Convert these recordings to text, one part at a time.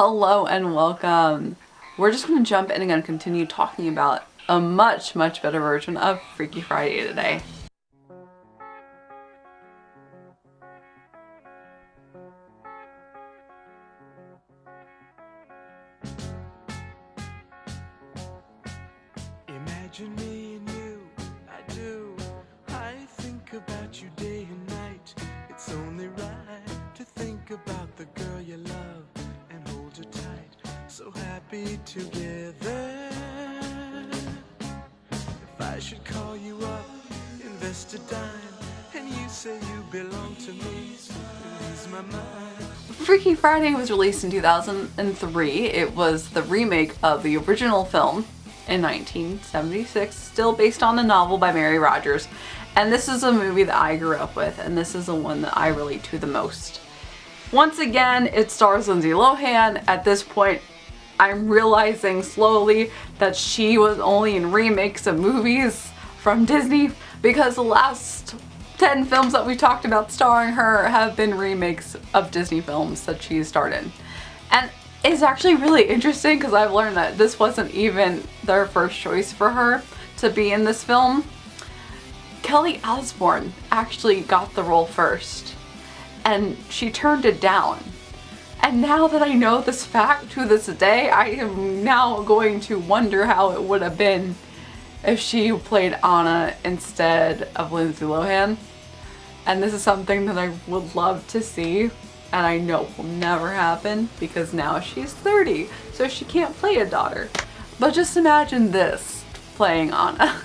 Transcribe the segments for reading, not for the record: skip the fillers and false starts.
Hello and welcome. We're just going to jump in and going to continue talking about a much better version of Freaky Friday today. Imagine me and you, I do. I think about you day and night. It's only right to think about the girl you love and hold her tight. So happy together. If I should call you up, invest a dime, and you say you belong to me, lose my mind. Freaky Friday was released in 2003. It was the remake of the original film in 1976, still based on a novel by Mary Rogers. And this is a movie that I grew up with, and this is the one that I relate to the most. Once again, it stars Lindsey Lohan. At this point, I'm realizing slowly that she was only in remakes of movies from Disney, because the last 10 films that we talked about starring her have been remakes of Disney films that she starred in. And it's actually really interesting because I've learned that this wasn't even their first choice for her to be in this film. Kelly Osbourne actually got the role first, and she turned it down. And now that I know this fact to this day, I am now going to wonder how it would have been if she played Anna instead of Lindsey Lohan. And this is something that I would love to see, and I know will never happen because now she's 30, so she can't play a daughter. But just imagine this, playing Anna.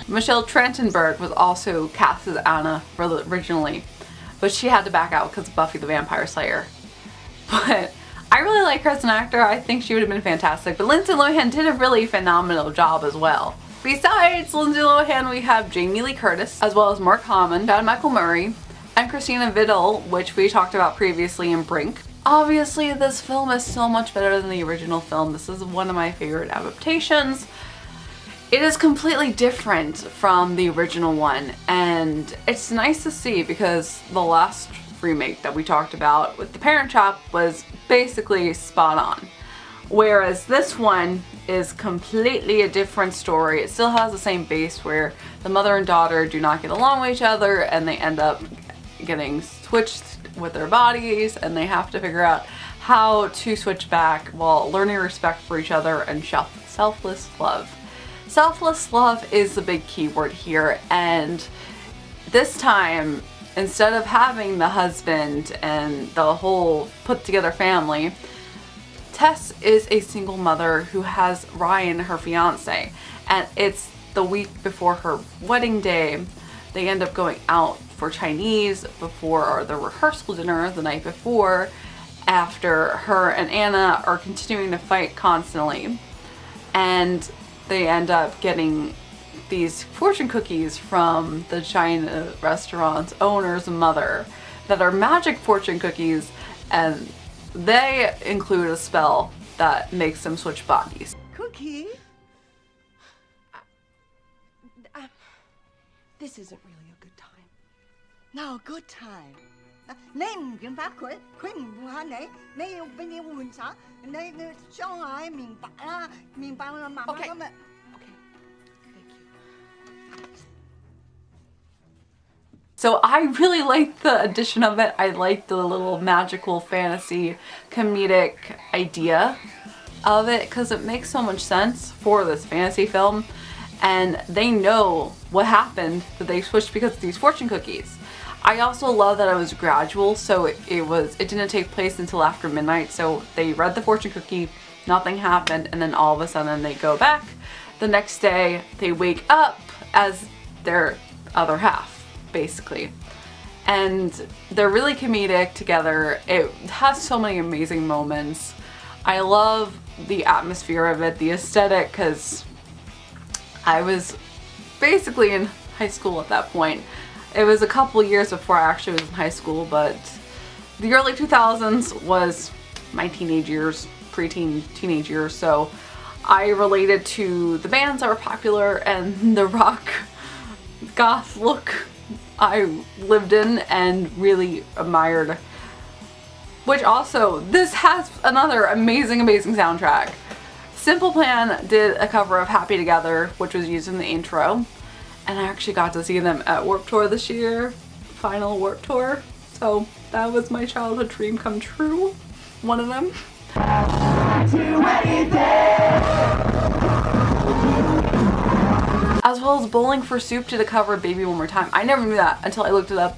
Michelle Trachtenberg was also cast as Anna originally, but she had to back out because of Buffy the Vampire Slayer. But I really like her as an actor. I think she would have been fantastic, but Lindsey Lohan did a really phenomenal job as well. Besides Lindsey Lohan, we have Jamie Lee Curtis, as well as Mark Hamill, Chad Michael Murray, and Christina Vidal, which we talked about previously in Brink. Obviously, this film is so much better than the original film. This is one of my favorite adaptations. It is completely different from the original one, and it's nice to see because the last remake that we talked about with The Parent Trap was basically spot on. Whereas this one is completely a different story. It still has the same base where the mother and daughter do not get along with each other and they end up getting switched with their bodies, and they have to figure out how to switch back while learning respect for each other and selfless love. Selfless love is the big key word here, and this time, instead of having the husband and the whole put together family, Tess is a single mother who has Ryan, her fiance, and it's the week before her wedding day. They end up going out for Chinese before the rehearsal dinner the night before, after her and Anna are continuing to fight constantly, and they end up getting these fortune cookies from the China restaurant's owner's mother that are magic fortune cookies, and they include a spell that makes them switch bodies. Cookie? This isn't really a good time. No, good time. 你唔明白佢，佢唔明白你，你要俾你換茶，你相愛明白啦，明白啦，媽媽咁咪。So I really like the addition of it. I like the little magical fantasy comedic idea of it because it makes so much sense for this fantasy film, and they know what happened, that they switched because of these fortune cookies. I also love that it was gradual, so it didn't take place until after midnight. So they read the fortune cookie, nothing happened, and then all of a sudden they go back. The next day they wake up as their other half, basically. And they're really comedic together. It has so many amazing moments. I love the atmosphere of it, the aesthetic, because I was basically in high school at that point. It was a couple years before I actually was in high school, but the early 2000s was my teenage years. preteen, teenage years, so I related to the bands that were popular and the rock goth look I lived in and really admired. Which also, this has another amazing soundtrack. Simple Plan did a cover of Happy Together, which was used in the intro, and I actually got to see them at Warped Tour this year, final Warped Tour, so that was my childhood dream come true, one of them. As well as Bowling for Soup did a cover of Baby One More Time. I never knew that until I looked it up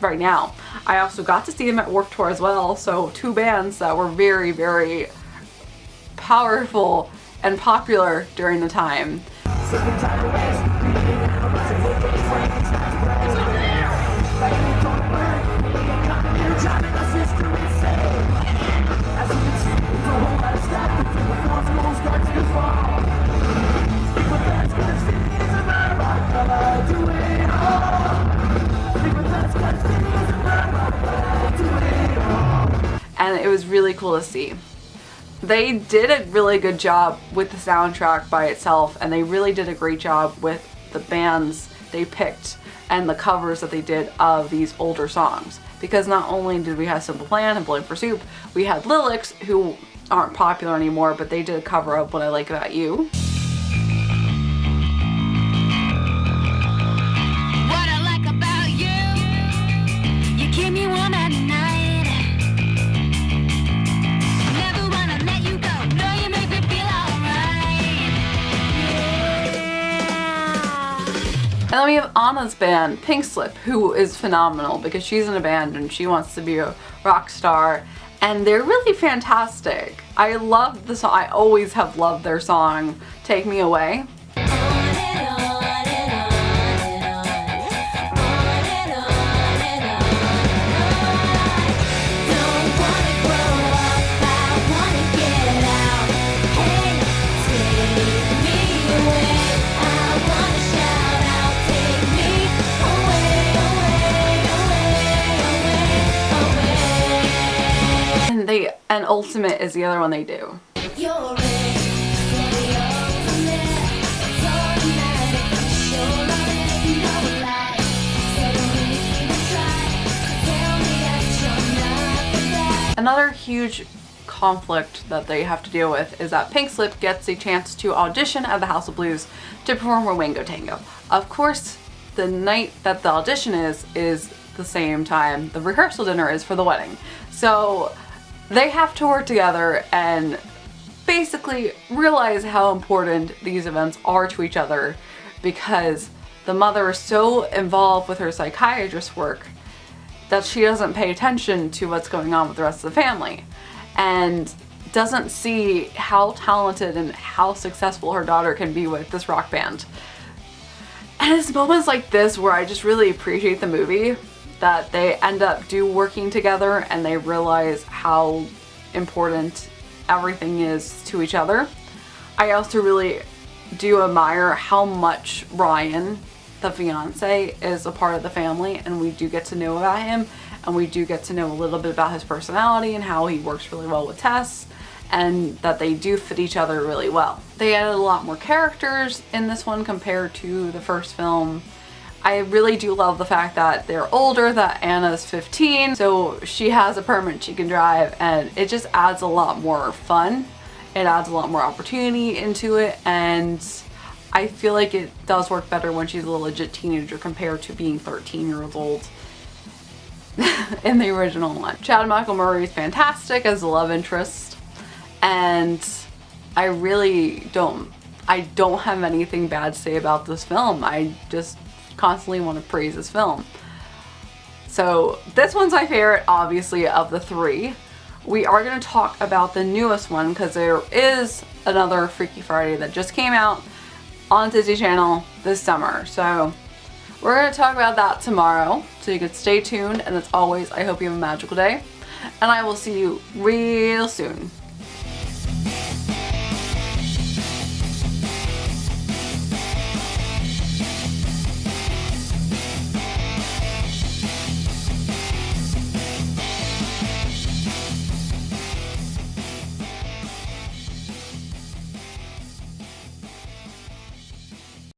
right now. I also got to see them at Warped Tour as well, so two bands that were very powerful and popular during the time. And it was really cool to see. They did a really good job with the soundtrack by itself, and they really did a great job with the bands they picked and the covers that they did of these older songs. Because not only did we have Simple Plan and Bowling for Soup, we had Lilacs, who aren't popular anymore, but they did a cover of What I Like About You. What I like about you, you keep me warm at night. Never wanna let you go, no, you make me feel alright. And then we have Anna's band, Pink Slip, who is phenomenal because she's in a band and she wants to be a rock star. And they're really fantastic. I love the song. I always have loved their song, Take Me Away. And Ultimate is the other one they do. Another huge conflict that they have to deal with is that Pink Slip gets a chance to audition at the House of Blues to perform Rowango Tango. Of course, the night that the audition is the same time the rehearsal dinner is for the wedding. So they have to work together and basically realize how important these events are to each other, because the mother is so involved with her psychiatrist work that she doesn't pay attention to what's going on with the rest of the family and doesn't see how talented and how successful her daughter can be with this rock band. And it's moments like this where I just really appreciate the movie, that they end up working together and they realize how important everything is to each other. I also really do admire how much Ryan, the fiance, is a part of the family, and we do get to know about him, and we do get to know a little bit about his personality and how he works really well with Tess, and that they do fit each other really well. They added a lot more characters in this one compared to the first film. I really do love the fact that they're older, that Anna's 15, so she has a permit she can drive, and it just adds a lot more fun. It adds a lot more opportunity into it, and I feel like it does work better when she's a legit teenager compared to being 13 years old in the original one. Chad Michael Murray is fantastic as the love interest, and I don't have anything bad to say about this film. I just constantly want to praise this film. So this one's my favorite, obviously, of the three. We are going to talk about the newest one because there is another Freaky Friday that just came out on Disney Channel this summer. So we're going to talk about that tomorrow, so you can stay tuned. And as always, I hope you have a magical day, and I will see you real soon.